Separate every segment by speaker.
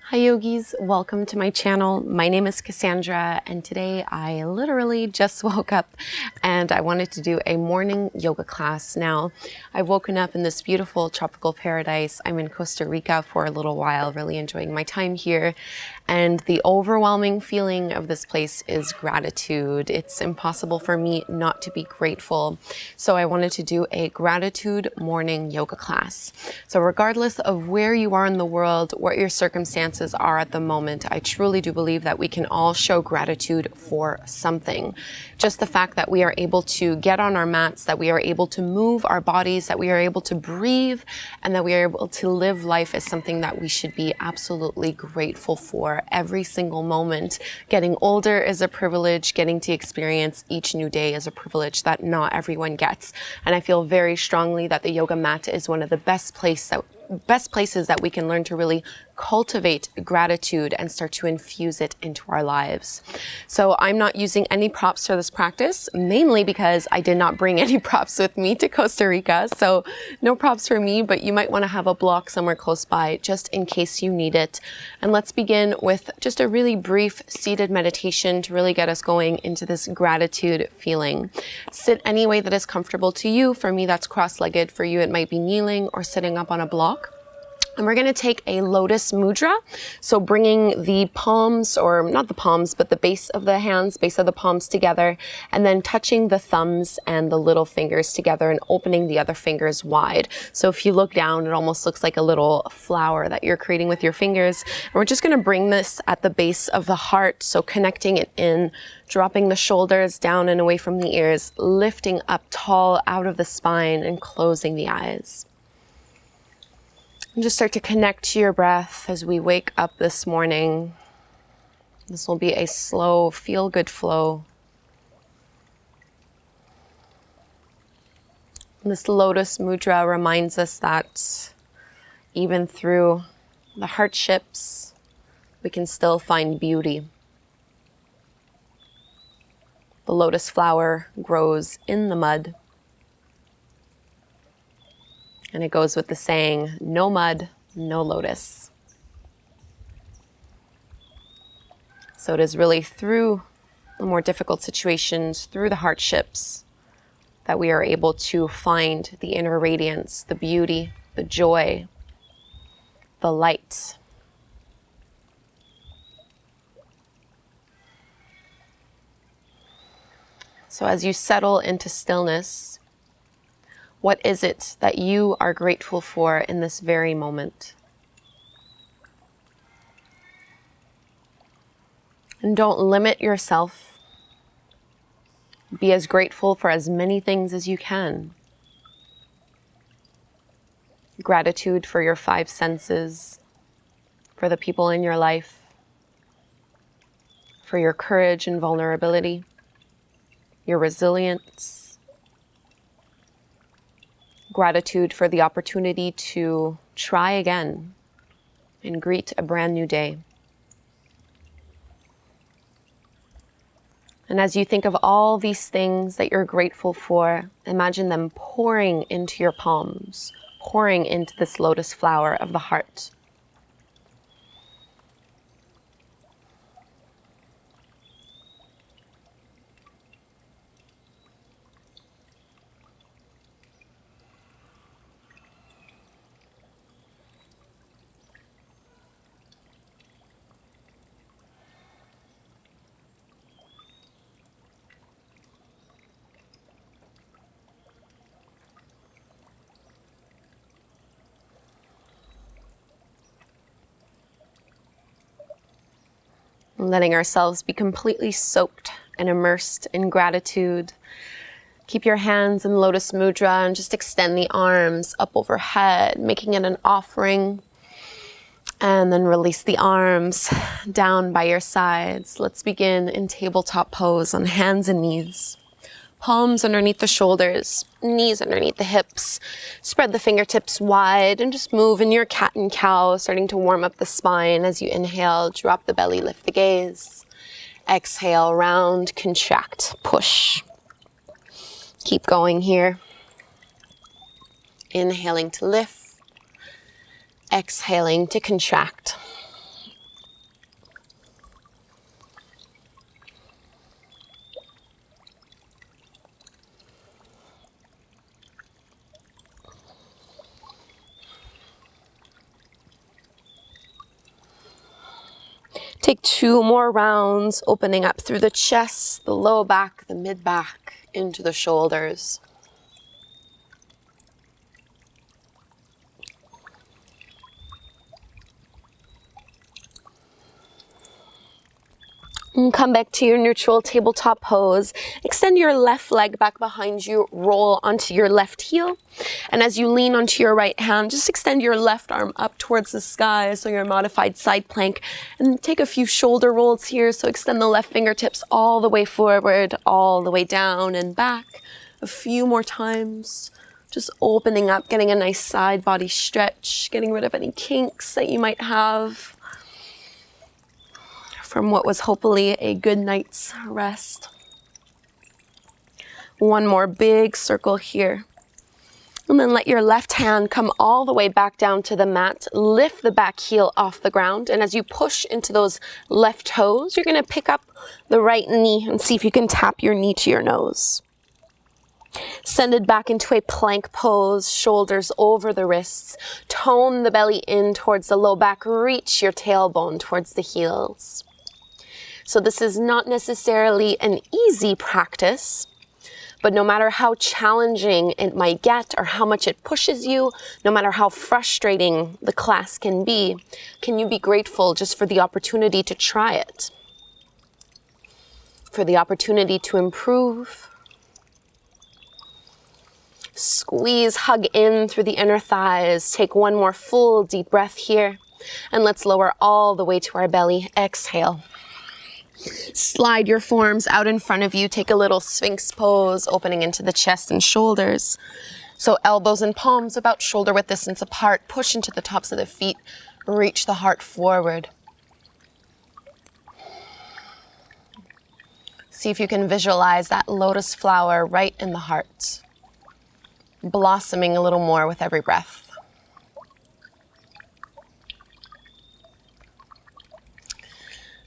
Speaker 1: Hi yogis, welcome to my channel. My name is Kassandra and today I literally just woke up and I wanted to do a morning yoga class. Now, I've woken up in this beautiful tropical paradise. I'm in Costa Rica for a little while, really enjoying my time here. And the overwhelming feeling of this place is gratitude. It's impossible for me not to be grateful. So I wanted to do a gratitude morning yoga class. So regardless of where you are in the world, what your circumstances are at the moment, I truly do believe that we can all show gratitude for something. Just the fact that we are able to get on our mats, that we are able to move our bodies, that we are able to breathe, and that we are able to live life is something that we should be absolutely grateful for every single moment. Getting older is a privilege. Getting to experience each new day is a privilege that not everyone gets. And I feel very strongly that the yoga mat is one of the best places that we can learn to really cultivate gratitude and start to infuse it into our lives. So I'm not using any props for this practice, mainly because I did not bring any props with me to Costa Rica. So no props for me, but you might want to have a block somewhere close by just in case you need it. And let's begin with just a really brief seated meditation to really get us going into this gratitude feeling. Sit any way that is comfortable to you. For me, that's cross-legged. For you, it might be kneeling or sitting up on a block. And we're going to take a lotus mudra. So bringing the palms, or not the palms, but the base of the hands, base of the palms together, and then touching the thumbs and the little fingers together and opening the other fingers wide. So if you look down, it almost looks like a little flower that you're creating with your fingers. And we're just going to bring this at the base of the heart. So connecting it in, dropping the shoulders down and away from the ears, lifting up tall out of the spine and closing the eyes. And just start to connect to your breath as we wake up this morning. This will be a slow, feel-good flow. This lotus mudra reminds us that even through the hardships, we can still find beauty. The lotus flower grows in the mud. And it goes with the saying, no mud, no lotus. So it is really through the more difficult situations, through the hardships, that we are able to find the inner radiance, the beauty, the joy, the light. So as you settle into stillness, what is it that you are grateful for in this very moment? And don't limit yourself. Be as grateful for as many things as you can. Gratitude for your 5 senses, for the people in your life, for your courage and vulnerability, your resilience. Gratitude for the opportunity to try again and greet a brand new day. And as you think of all these things that you're grateful for, imagine them pouring into your palms, pouring into this lotus flower of the heart. Letting ourselves be completely soaked and immersed in gratitude. Keep your hands in lotus mudra and just extend the arms up overhead, making it an offering. And then release the arms down by your sides. Let's begin in tabletop pose on hands and knees. Palms underneath the shoulders, knees underneath the hips. Spread the fingertips wide and just move in your cat and cow, starting to warm up the spine as you inhale, drop the belly, lift the gaze. Exhale, round, contract, push. Keep going here. Inhaling to lift. Exhaling to contract. Take 2 more rounds, opening up through the chest, the low back, the mid back, into the shoulders. And come back to your neutral tabletop pose. Extend your left leg back behind you, roll onto your left heel. And as you lean onto your right hand, just extend your left arm up towards the sky, so your modified side plank. And take a few shoulder rolls here, so extend the left fingertips all the way forward, all the way down and back. A few more times. Just opening up, getting a nice side body stretch, getting rid of any kinks that you might have from what was hopefully a good night's rest. One more big circle here. And then let your left hand come all the way back down to the mat. Lift the back heel off the ground. And as you push into those left toes, you're going to pick up the right knee and see if you can tap your knee to your nose. Send it back into a plank pose, shoulders over the wrists. Tone the belly in towards the low back. Reach your tailbone towards the heels. So this is not necessarily an easy practice, but no matter how challenging it might get or how much it pushes you, no matter how frustrating the class can you be grateful just for the opportunity to try it, for the opportunity to improve. Squeeze, hug in through the inner thighs. Take one more full deep breath here, and let's lower all the way to our belly. Exhale. Slide your forearms out in front of you. Take a little Sphinx pose, opening into the chest and shoulders. So elbows and palms about shoulder width distance apart. Push into the tops of the feet. Reach the heart forward. See if you can visualize that lotus flower right in the heart, blossoming a little more with every breath.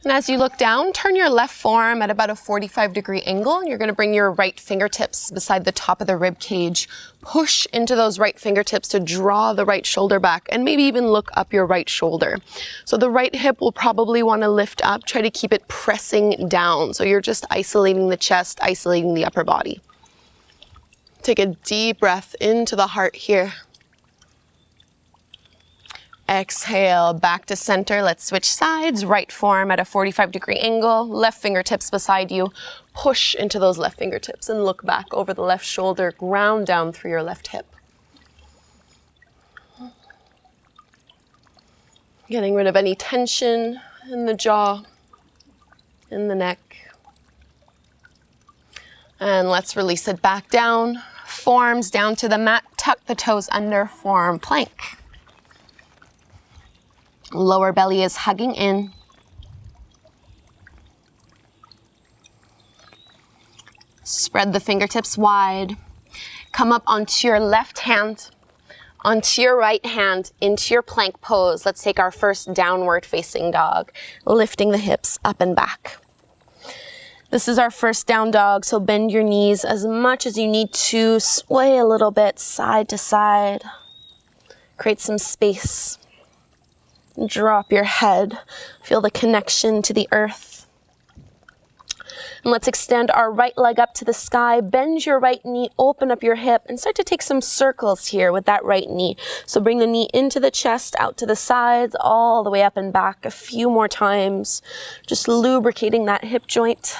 Speaker 1: And as you look down, turn your left forearm at about a 45-degree angle. You're going to bring your right fingertips beside the top of the rib cage. Push into those right fingertips to draw the right shoulder back, and maybe even look up your right shoulder. So the right hip will probably want to lift up. Try to keep it pressing down. So you're just isolating the chest, isolating the upper body. Take a deep breath into the heart here. Exhale, back to center. Let's switch sides. Right forearm at a 45-degree angle. Left fingertips beside you. Push into those left fingertips and look back over the left shoulder. Ground down through your left hip. Getting rid of any tension in the jaw, in the neck. And let's release it back down. Forearms down to the mat. Tuck the toes under, forearm plank. Lower belly is hugging in. Spread the fingertips wide. Come up onto your left hand, onto your right hand, into your plank pose. Let's take our first downward facing dog, lifting the hips up and back. This is our first down dog, so bend your knees as much as you need to. Sway a little bit side to side. Create some space. Drop your head. Feel the connection to the earth. And let's extend our right leg up to the sky. Bend your right knee, open up your hip, and start to take some circles here with that right knee. So bring the knee into the chest, out to the sides, all the way up and back a few more times. Just lubricating that hip joint.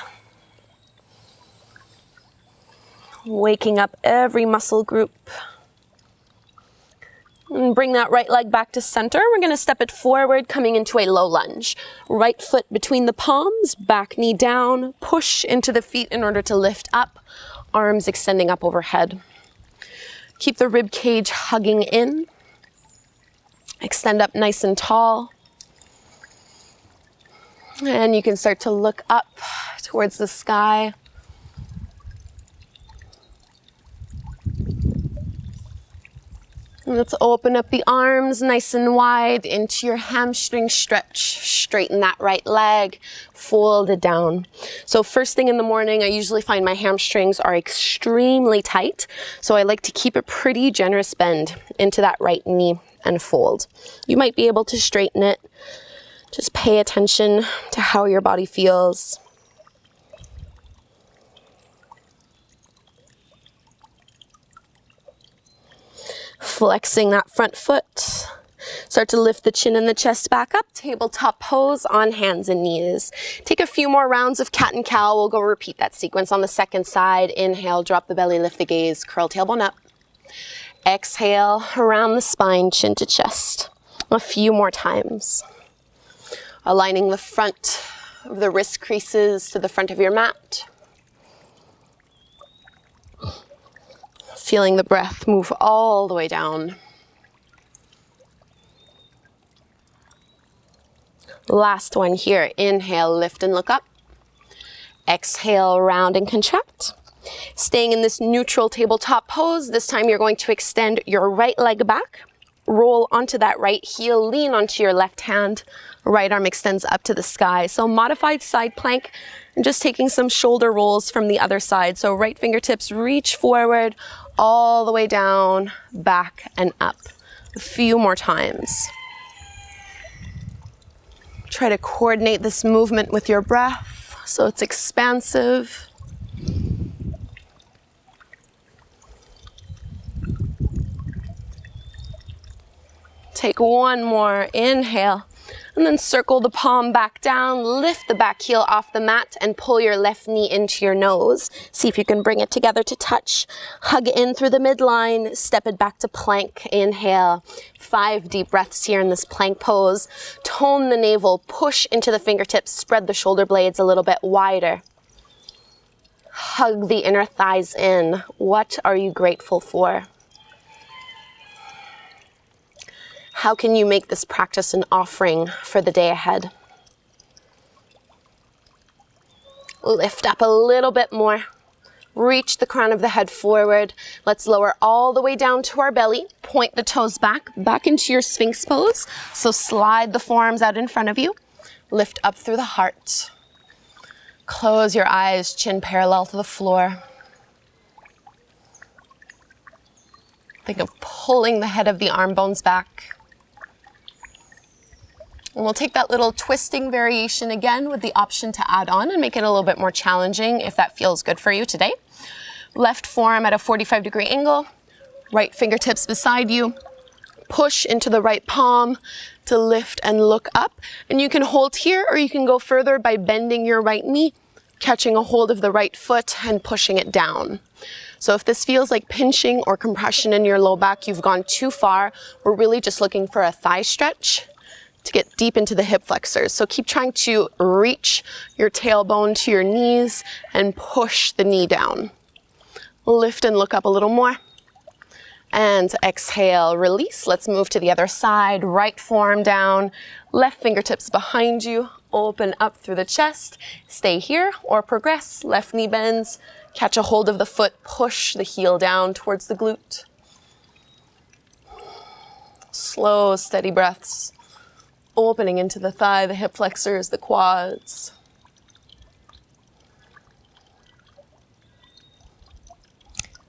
Speaker 1: Waking up every muscle group. And bring that right leg back to center. We're going to step it forward, coming into a low lunge. Right foot between the palms, back knee down. Push into the feet in order to lift up. Arms extending up overhead. Keep the rib cage hugging in. Extend up nice and tall. And you can start to look up towards the sky. Let's open up the arms nice and wide into your hamstring stretch. Straighten that right leg, fold it down. So first thing in the morning, I usually find my hamstrings are extremely tight. So I like to keep a pretty generous bend into that right knee and fold. You might be able to straighten it Just pay attention to how your body feels. Flexing that front foot. Start to lift the chin and the chest back up. Tabletop pose on hands and knees. Take a few more rounds of cat and cow. We'll go repeat that sequence on the second side. Inhale, drop the belly, lift the gaze, curl tailbone up. Exhale, around the spine, chin to chest. A few more times. Aligning the front of the wrist creases to the front of your mat. Feeling the breath move all the way down. Last one here. Inhale, lift and look up. Exhale, round and contract. Staying in this neutral tabletop pose. This time you're going to extend your right leg back. Roll onto that right heel, lean onto your left hand. Right arm extends up to the sky. So modified side plank, and just taking some shoulder rolls from the other side. So right fingertips reach forward, all the way down, back and up. A few more times. Try to coordinate this movement with your breath so it's expansive. Take one more inhale, and then circle the palm back down, lift the back heel off the mat and pull your left knee into your nose. See if you can bring it together to touch. Hug in through the midline, step it back to plank. Inhale, 5 deep breaths here in this plank pose. Tone the navel, push into the fingertips, spread the shoulder blades a little bit wider. Hug the inner thighs in. What are you grateful for? How can you make this practice an offering for the day ahead? Lift up a little bit more. Reach the crown of the head forward. Let's lower all the way down to our belly. Point the toes back into your Sphinx pose. So slide the forearms out in front of you. Lift up through the heart. Close your eyes, chin parallel to the floor. Think of pulling the head of the arm bones back. And we'll take that little twisting variation again with the option to add on and make it a little bit more challenging if that feels good for you today. Left forearm at a 45-degree angle, right fingertips beside you. Push into the right palm to lift and look up. And you can hold here or you can go further by bending your right knee, catching a hold of the right foot and pushing it down. So if this feels like pinching or compression in your low back, you've gone too far. We're really just looking for a thigh stretch to get deep into the hip flexors. So keep trying to reach your tailbone to your knees and push the knee down. Lift and look up a little more. And exhale, release. Let's move to the other side. Right forearm down, left fingertips behind you. Open up through the chest. Stay here or progress. Left knee bends. Catch a hold of the foot. Push the heel down towards the glute. Slow, steady breaths. Opening into the thigh, the hip flexors, the quads.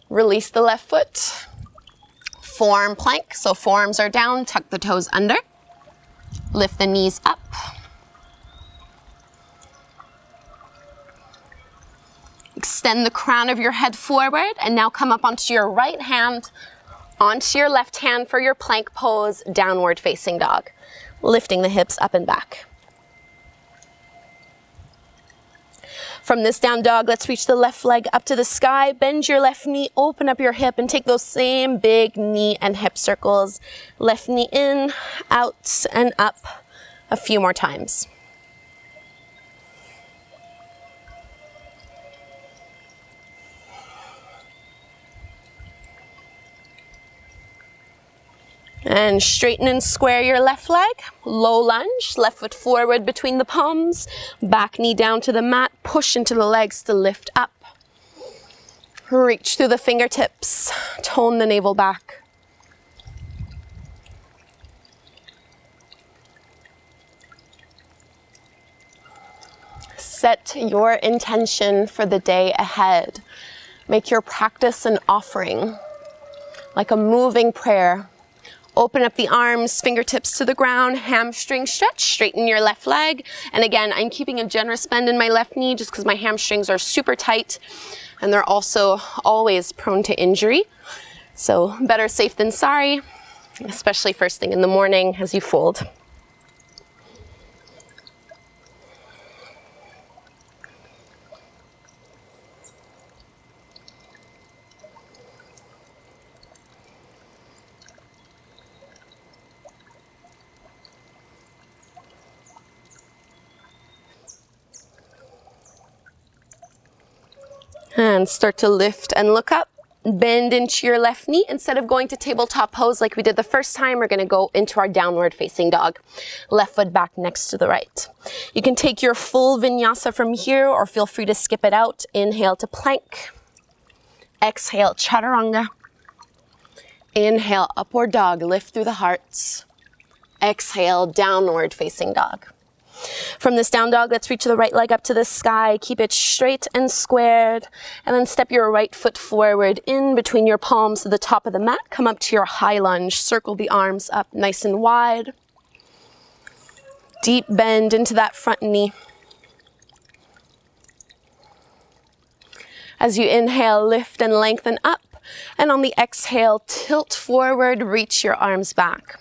Speaker 1: Release the left foot. Forearm plank, so forearms are down, tuck the toes under. Lift the knees up. Extend the crown of your head forward and now come up onto your right hand, onto your left hand for your plank pose, downward facing dog. Lifting the hips up and back. From this down dog, let's reach the left leg up to the sky, bend your left knee, open up your hip and take those same big knee and hip circles. Left knee in, out and up a few more times. And straighten and square your left leg. Low lunge, left foot forward between the palms. Back knee down to the mat. Push into the legs to lift up. Reach through the fingertips. Tone the navel back. Set your intention for the day ahead. Make your practice an offering, like a moving prayer. Open up the arms, fingertips to the ground, hamstring stretch, straighten your left leg. And again, I'm keeping a generous bend in my left knee just because my hamstrings are super tight and they're also always prone to injury. So better safe than sorry, especially first thing in the morning as you fold. And start to lift and look up. Bend into your left knee. Instead of going to tabletop pose like we did the first time, we're going to go into our downward facing dog. Left foot back next to the right. You can take your full vinyasa from here or feel free to skip it out. Inhale to plank. Exhale, chaturanga. Inhale, upward dog. Lift through the heart. Exhale, downward facing dog. From this down dog, let's reach the right leg up to the sky. Keep it straight and squared. And then step your right foot forward in between your palms to the top of the mat. Come up to your high lunge. Circle the arms up nice and wide. Deep bend into that front knee. As you inhale, lift and lengthen up. And on the exhale, tilt forward, reach your arms back.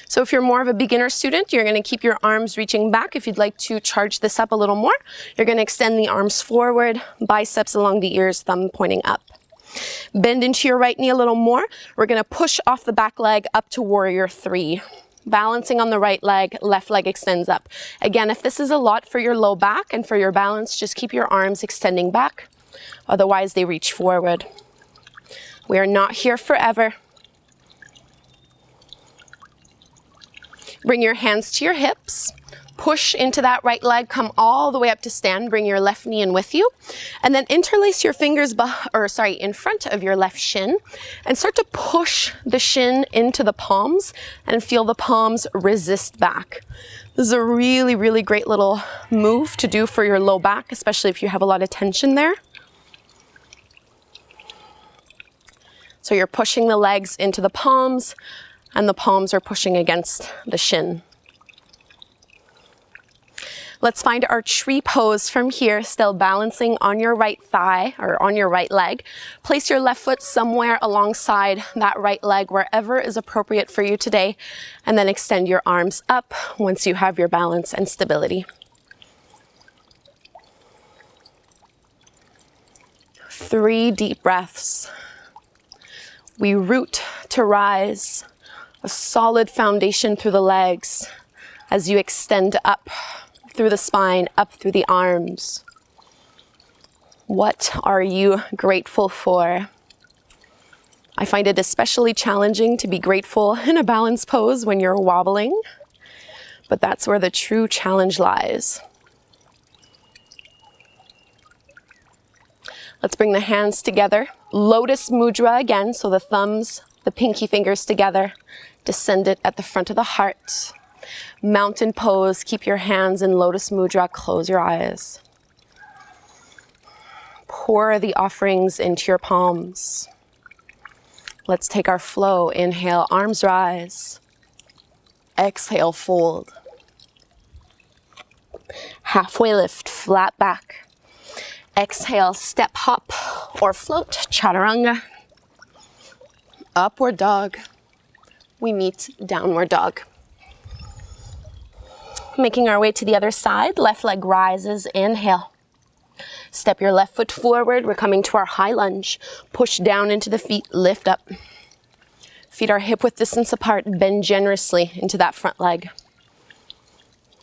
Speaker 1: So if you're more of a beginner student, you're going to keep your arms reaching back. If you'd like to charge this up a little more, you're going to extend the arms forward, biceps along the ears, thumb pointing up. Bend into your right knee a little more. We're going to push off the back leg up to warrior three. Balancing on the right leg, left leg extends up. Again, if this is a lot for your low back and for your balance, just keep your arms extending back. Otherwise, they reach forward. We are not here forever. Bring your hands to your hips, push into that right leg, come all the way up to stand, bring your left knee in with you, and then interlace your fingers in front of your left shin and start to push the shin into the palms and feel the palms resist back. This is a really, really great little move to do for your low back, especially if you have a lot of tension there. So you're pushing the legs into the palms, and the palms are pushing against the shin. Let's find our tree pose from here, still balancing on your right thigh or on your right leg. Place your left foot somewhere alongside that right leg, wherever is appropriate for you today, and then extend your arms up once you have your balance and stability. 3 deep breaths. We root to rise. A solid foundation through the legs as you extend up through the spine, up through the arms. What are you grateful for? I find it especially challenging to be grateful in a balance pose when you're wobbling, but that's where the true challenge lies. Let's bring the hands together. Lotus mudra again, so the thumbs, the pinky fingers together. Descend it at the front of the heart. Mountain pose, keep your hands in lotus mudra, close your eyes. Pour the offerings into your palms. Let's take our flow. Inhale, arms rise. Exhale, fold. Halfway lift, flat back. Exhale, step hop or float, chaturanga. Upward dog. We meet downward dog. Making our way to the other side, left leg rises, inhale. Step your left foot forward, we're coming to our high lunge. Push down into the feet, lift up. Feet are hip width distance apart, bend generously into that front leg.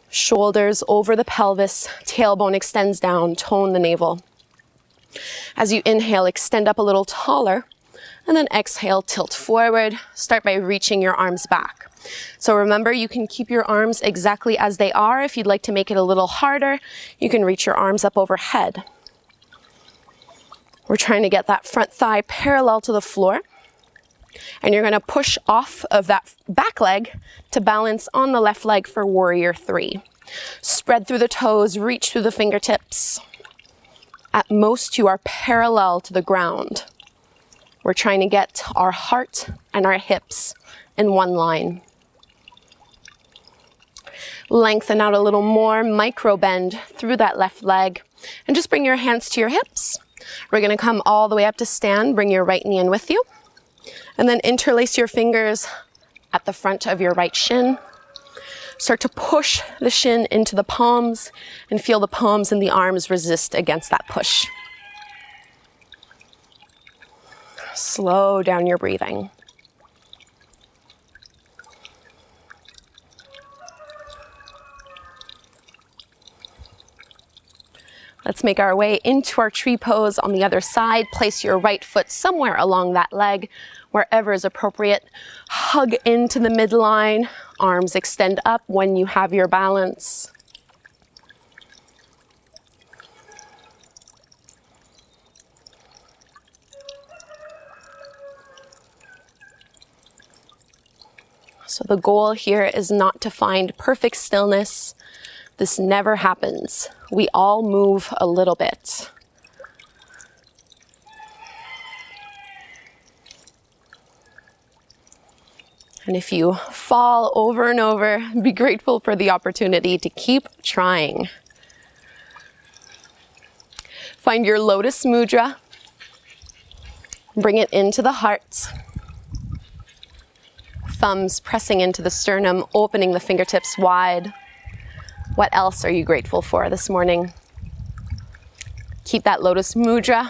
Speaker 1: Shoulders over the pelvis, tailbone extends down, tone the navel. As you inhale, extend up a little taller. And then exhale, tilt forward. Start by reaching your arms back. So remember, you can keep your arms exactly as they are. If you'd like to make it a little harder, you can reach your arms up overhead. We're trying to get that front thigh parallel to the floor. And you're going to push off of that back leg to balance on the left leg for warrior three. Spread through the toes, reach through the fingertips. At most, you are parallel to the ground. We're trying to get our heart and our hips in one line. Lengthen out a little more, micro bend through that left leg, and just bring your hands to your hips. We're going to come all the way up to stand. Bring your right knee in with you, and then interlace your fingers at the front of your right shin. Start to push the shin into the palms and feel the palms and the arms resist against that push. Slow down your breathing. Let's make our way into our tree pose on the other side. Place your right foot somewhere along that leg, wherever is appropriate. Hug into the midline. Arms extend up when you have your balance. So the goal here is not to find perfect stillness. This never happens. We all move a little bit. And if you fall over and over, be grateful for the opportunity to keep trying. Find your lotus mudra. Bring it into the heart. Thumbs pressing into the sternum, opening the fingertips wide. What else are you grateful for this morning? Keep that lotus mudra.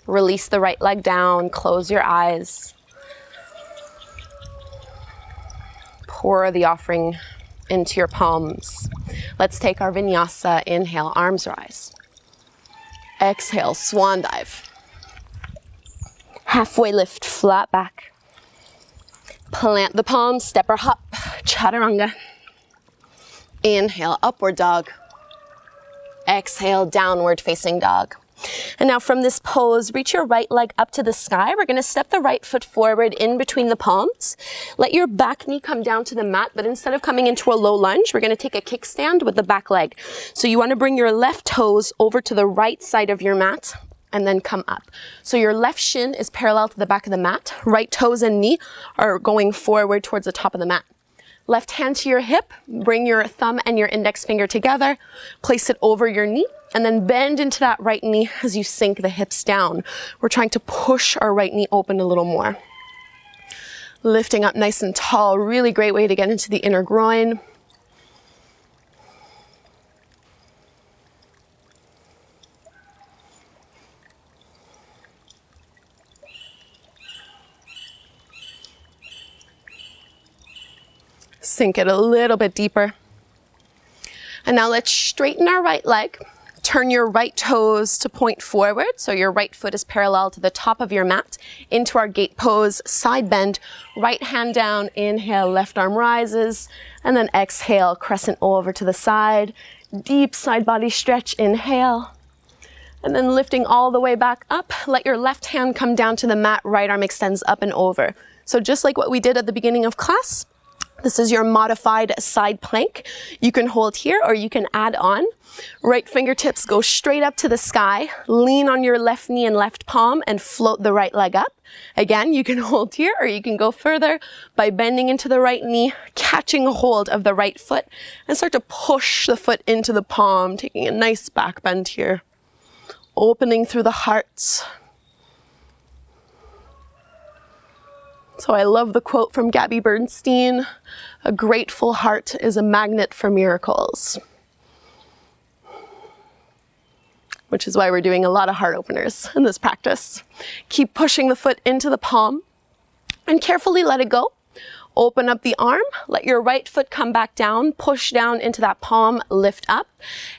Speaker 1: Release the right leg down. Close your eyes. Pour the offering into your palms. Let's take our vinyasa. Inhale, arms rise. Exhale, swan dive. Halfway lift, flat back. Plant the palms, step or hop, chaturanga. Inhale, upward dog. Exhale, downward facing dog. And now from this pose, reach your right leg up to the sky. We're going to step the right foot forward in between the palms. Let your back knee come down to the mat, but instead of coming into a low lunge, we're going to take a kickstand with the back leg. So you want to bring your left toes over to the right side of your mat and then come up. So your left shin is parallel to the back of the mat. Right toes and knee are going forward towards the top of the mat. Left hand to your hip, bring your thumb and your index finger together, place it over your knee, and then bend into that right knee as you sink the hips down. We're trying to push our right knee open a little more. Lifting up nice and tall, really great way to get into the inner groin. Sink it a little bit deeper. And now let's straighten our right leg. Turn your right toes to point forward. So your right foot is parallel to the top of your mat. Into our gate pose, side bend, right hand down. Inhale, left arm rises. And then exhale, crescent over to the side. Deep side body stretch, inhale. And then lifting all the way back up. Let your left hand come down to the mat. Right arm extends up and over. So just like what we did at the beginning of class, this is your modified side plank. You can hold here or you can add on. Right fingertips go straight up to the sky. Lean on your left knee and left palm and float the right leg up. Again, you can hold here or you can go further by bending into the right knee, catching a hold of the right foot, and start to push the foot into the palm, taking a nice back bend here. Opening through the heart. So I love the quote from Gabby Bernstein, "A grateful heart is a magnet for miracles." Which is why we're doing a lot of heart openers in this practice. Keep pushing the foot into the palm and carefully let it go. Open up the arm, let your right foot come back down, push down into that palm, lift up.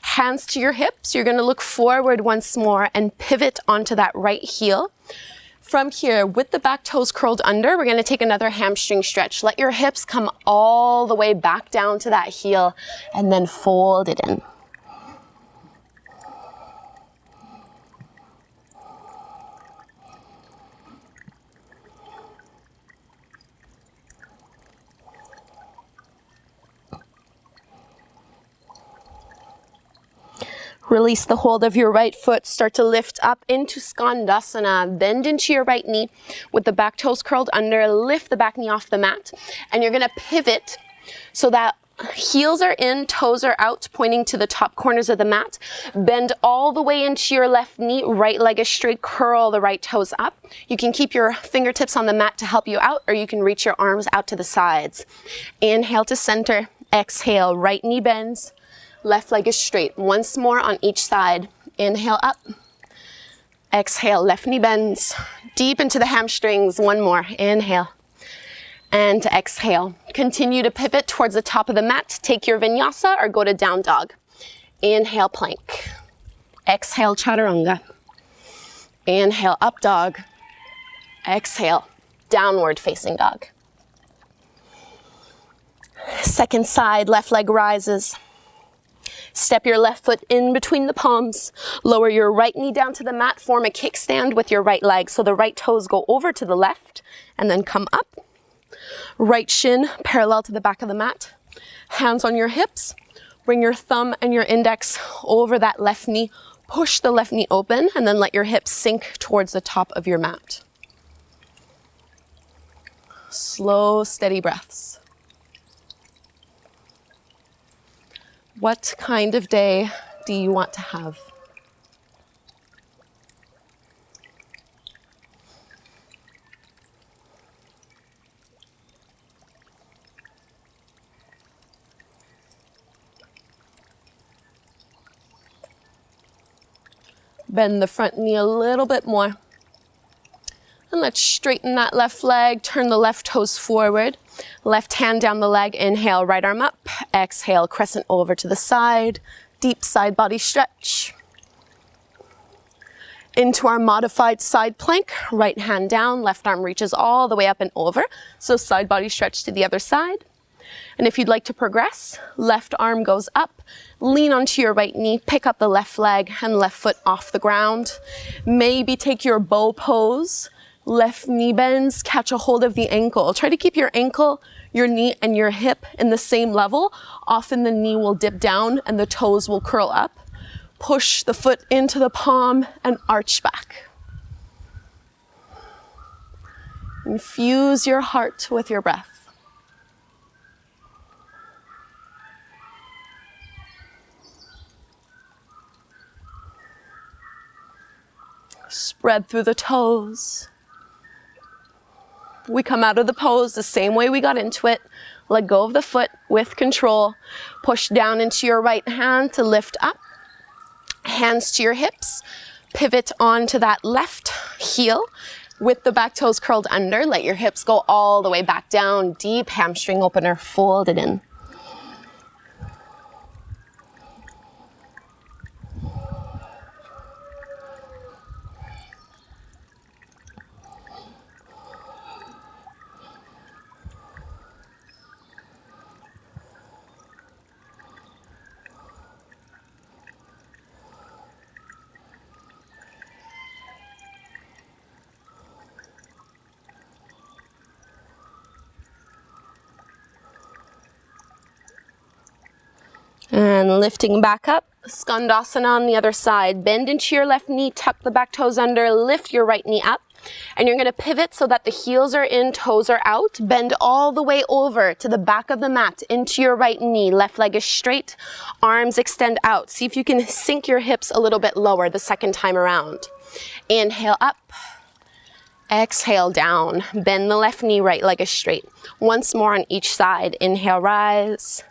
Speaker 1: Hands to your hips, you're gonna look forward once more and pivot onto that right heel. From here, with the back toes curled under, we're gonna take another hamstring stretch. Let your hips come all the way back down to that heel and then fold it in. Release the hold of your right foot. Start to lift up into Skandasana. Bend into your right knee with the back toes curled under. Lift the back knee off the mat. And you're going to pivot so that heels are in, toes are out, pointing to the top corners of the mat. Bend all the way into your left knee. Right leg is straight. Curl the right toes up. You can keep your fingertips on the mat to help you out, or you can reach your arms out to the sides. Inhale to center. Exhale. Right knee bends. Left leg is straight. Once more on each side. Inhale up. Exhale, left knee bends. Deep into the hamstrings. One more. Inhale. And exhale. Continue to pivot towards the top of the mat. Take your vinyasa or go to down dog. Inhale, plank. Exhale, chaturanga. Inhale, up dog. Exhale, downward facing dog. Second side, left leg rises. Step your left foot in between the palms. Lower your right knee down to the mat. Form a kickstand with your right leg. So the right toes go over to the left and then come up. Right shin parallel to the back of the mat. Hands on your hips. Bring your thumb and your index over that left knee. Push the left knee open and then let your hips sink towards the top of your mat. Slow, steady breaths. What kind of day do you want to have? Bend the front knee a little bit more. And let's straighten that left leg, turn the left toes forward. Left hand down the leg, inhale, right arm up. Exhale, crescent over to the side. Deep side body stretch. Into our modified side plank, right hand down, left arm reaches all the way up and over. So side body stretch to the other side. And if you'd like to progress, left arm goes up, lean onto your right knee, pick up the left leg and left foot off the ground. Maybe take your bow pose. Left knee bends, catch a hold of the ankle. Try to keep your ankle, your knee, and your hip in the same level. Often the knee will dip down and the toes will curl up. Push the foot into the palm and arch back. Infuse your heart with your breath. Spread through the toes. We come out of the pose the same way we got into it. Let go of the foot with control. Push down into your right hand to lift up. Hands to your hips. Pivot onto that left heel with the back toes curled under. Let your hips go all the way back down. Deep hamstring opener, fold it in. And lifting back up, Skandasana on the other side. Bend into your left knee, tuck the back toes under, lift your right knee up. And you're going to pivot so that the heels are in, toes are out. Bend all the way over to the back of the mat, into your right knee. Left leg is straight, arms extend out. See if you can sink your hips a little bit lower the second time around. Inhale up. Exhale down. Bend the left knee, right leg is straight. Once more on each side. Inhale, rise.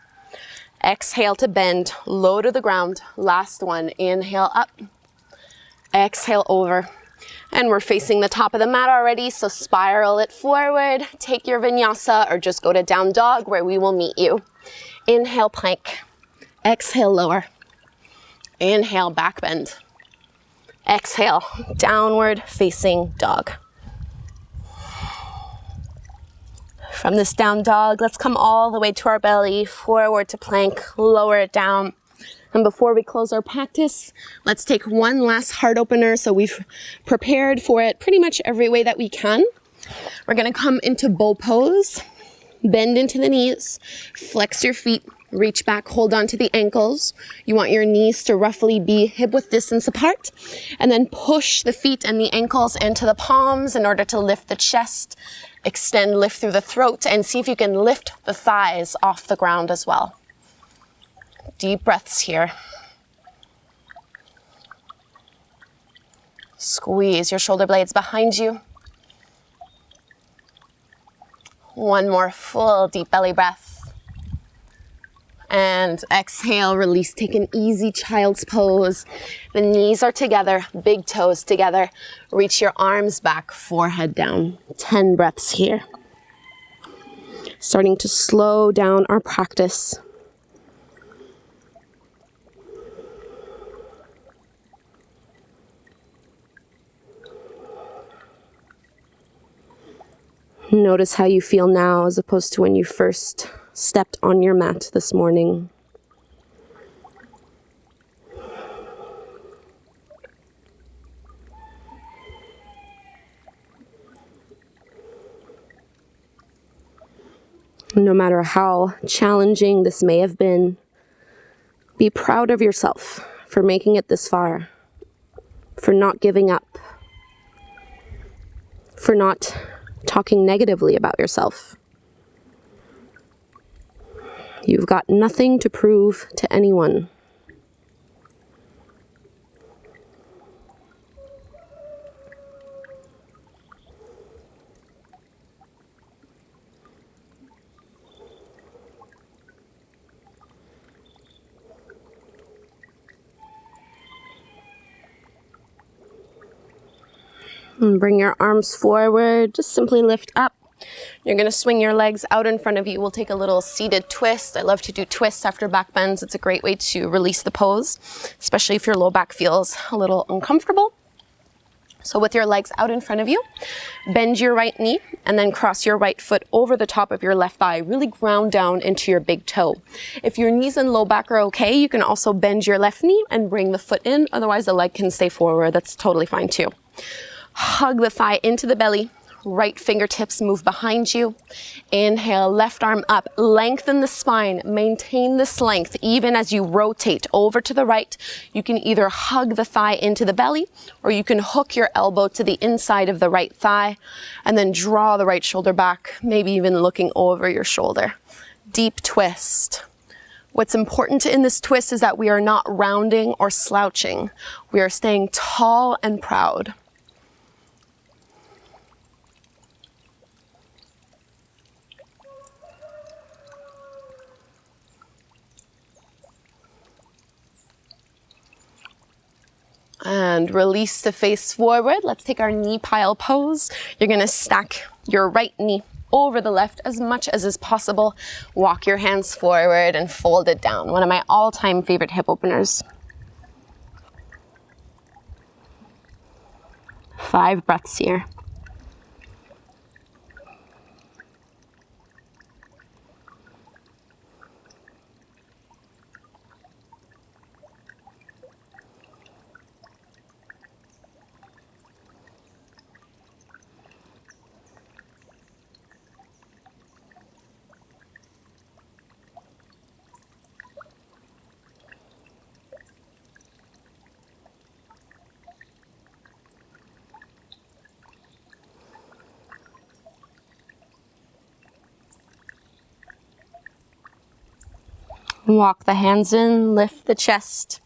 Speaker 1: Exhale to bend, low to the ground. Last one, inhale up, exhale over. And we're facing the top of the mat already, so spiral it forward. Take your vinyasa or just go to down dog where we will meet you. Inhale, plank. Exhale, lower. Inhale, back bend. Exhale, downward facing dog. From this down dog, let's come all the way to our belly, forward to plank, lower it down. And before we close our practice, let's take one last heart opener. So we've prepared for it pretty much every way that we can. We're gonna come into bow pose, bend into the knees, flex your feet, Reach back, hold on to the ankles. You want your knees to roughly be hip-width distance apart. And then push the feet and the ankles into the palms in order to lift the chest. Extend, lift through the throat, and see if you can lift the thighs off the ground as well. Deep breaths here. Squeeze your shoulder blades behind you. One more full deep belly breath. And exhale, release, take an easy child's pose. The knees are together, big toes together. Reach your arms back, forehead down. 10 breaths here. Starting to slow down our practice. Notice how you feel now as opposed to when you first stepped on your mat this morning. No matter how challenging this may have been, be proud of yourself for making it this far, for not giving up, for not talking negatively about yourself. You've got nothing to prove to anyone. And bring your arms forward, just simply lift up. You're going to swing your legs out in front of you. We'll take a little seated twist. I love to do twists after back bends. It's a great way to release the pose, especially if your low back feels a little uncomfortable. So with your legs out in front of you, bend your right knee and then cross your right foot over the top of your left thigh. Really ground down into your big toe. If your knees and low back are okay, you can also bend your left knee and bring the foot in. Otherwise, the leg can stay forward. That's totally fine too. Hug the thigh into the belly. Right fingertips move behind you. Inhale, left arm up. Lengthen the spine. Maintain this length even as you rotate over to the right. You can either hug the thigh into the belly or you can hook your elbow to the inside of the right thigh and then draw the right shoulder back, maybe even looking over your shoulder. Deep twist. What's important in this twist is that we are not rounding or slouching. We are staying tall and proud. And release the face forward. Let's take our knee pile pose. You're gonna stack your right knee over the left as much as is possible. Walk your hands forward and fold it down. One of my all-time favorite hip openers. 5 breaths here. Walk the hands in, lift the chest,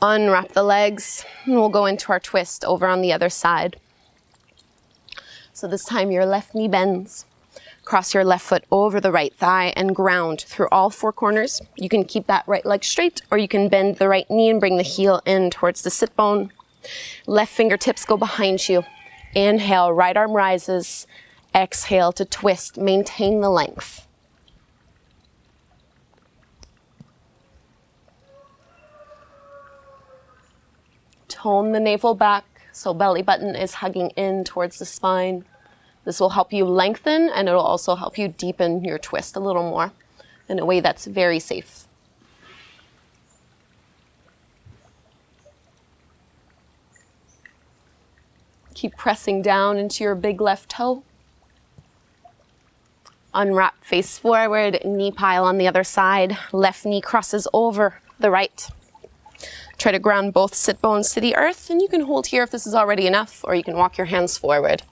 Speaker 1: unwrap the legs, and we'll go into our twist over on the other side. So this time your left knee bends. Cross your left foot over the right thigh and ground through all 4 corners. You can keep that right leg straight or you can bend the right knee and bring the heel in towards the sit bone. Left fingertips go behind you. Inhale, right arm rises. Exhale to twist, maintain the length. Tone the navel back so belly button is hugging in towards the spine. This will help you lengthen and it will also help you deepen your twist a little more in a way that's very safe. Keep pressing down into your big left toe. Unwrap, face forward, knee pile on the other side. Left knee crosses over the right. Try to ground both sit bones to the earth, and you can hold here if this is already enough, or you can walk your hands forward.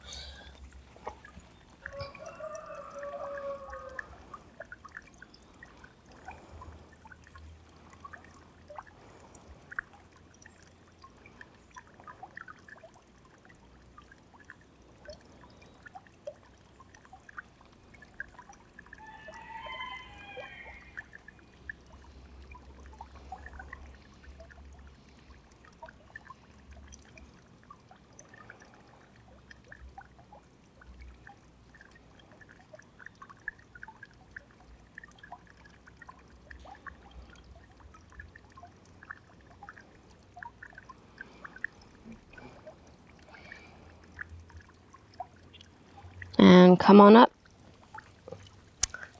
Speaker 1: And come on up.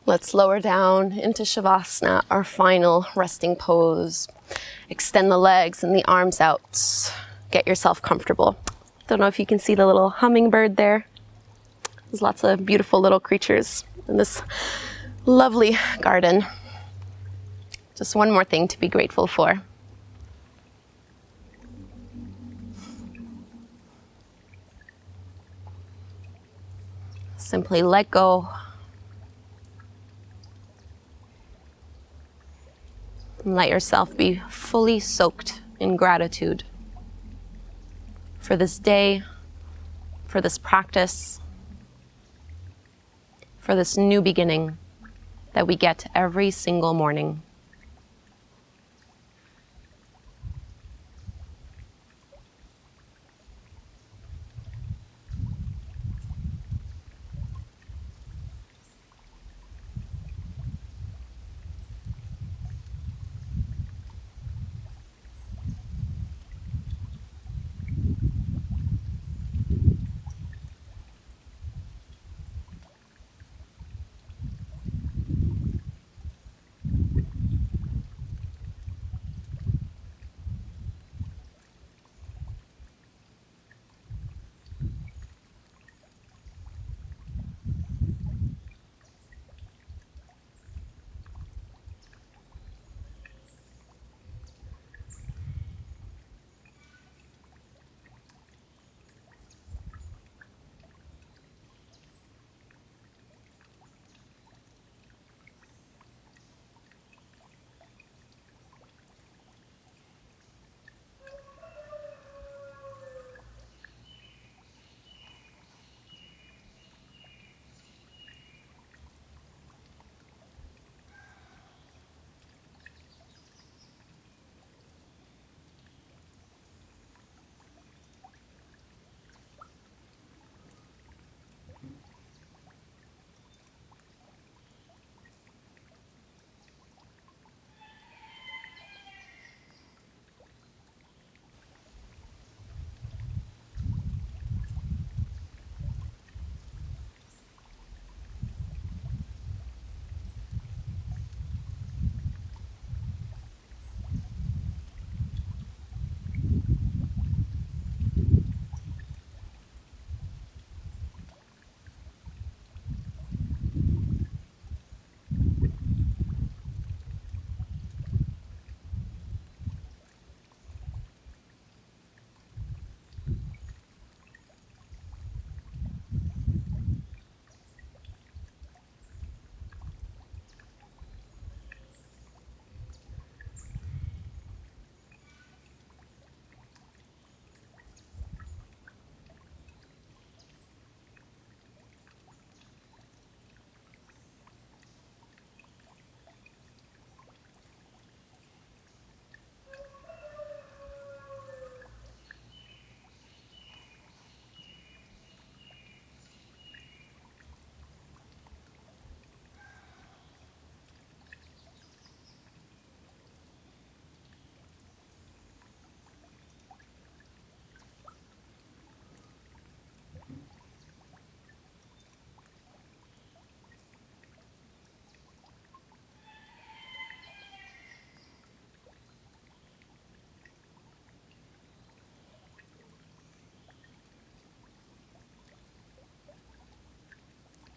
Speaker 1: Let's lower down into Savasana, our final resting pose. Extend the legs and the arms out. Get yourself comfortable. Don't know if you can see the little hummingbird there. There's lots of beautiful little creatures in this lovely garden. Just one more thing to be grateful for. Simply let go. And let yourself be fully soaked in gratitude for this day, for this practice, for this new beginning that we get every single morning.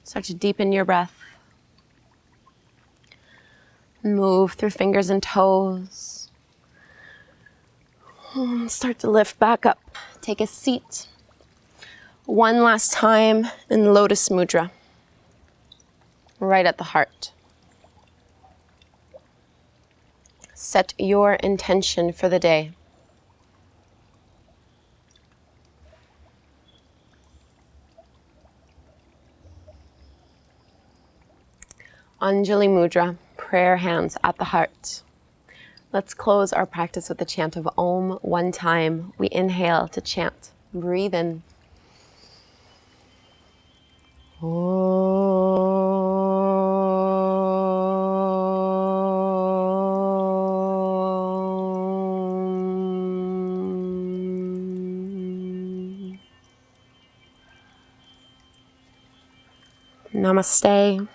Speaker 1: Start to deepen your breath. Move through fingers and toes. Start to lift back up. Take a seat. One last time in Lotus Mudra, right at the heart. Set your intention for the day. Anjali Mudra, prayer hands at the heart. Let's close our practice with the chant of Om one time. We inhale to chant. Breathe in. Namaste.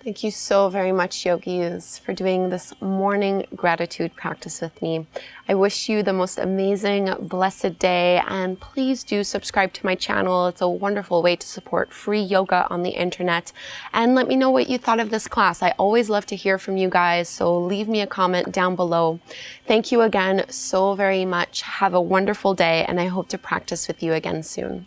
Speaker 1: Thank you so very much, yogis, for doing this morning gratitude practice with me. I wish you the most amazing, blessed day, and please do subscribe to my channel. It's a wonderful way to support free yoga on the internet. And let me know what you thought of this class. I always love to hear from you guys, so leave me a comment down below. Thank you again so very much. Have a wonderful day, and I hope to practice with you again soon.